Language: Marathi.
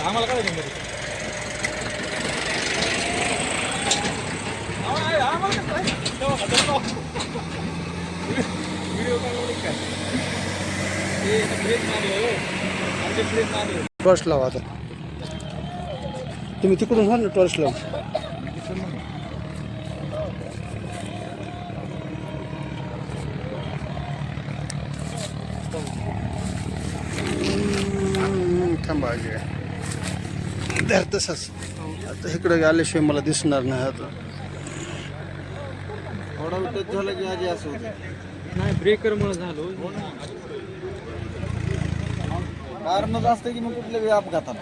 आम्हाला काय टॉर्च लावा आता. तुम्ही तिकडून व्हा ना टॉर्च लावा. थांबा धर तसंच. आता इकडे आल्याशिवाय मला दिसणार नाही. आता थोडा टच झाला की आधी असं होतं. नाही ब्रेकरमुळे झालो. कारणच असतं की मग कुठल्या अपघातात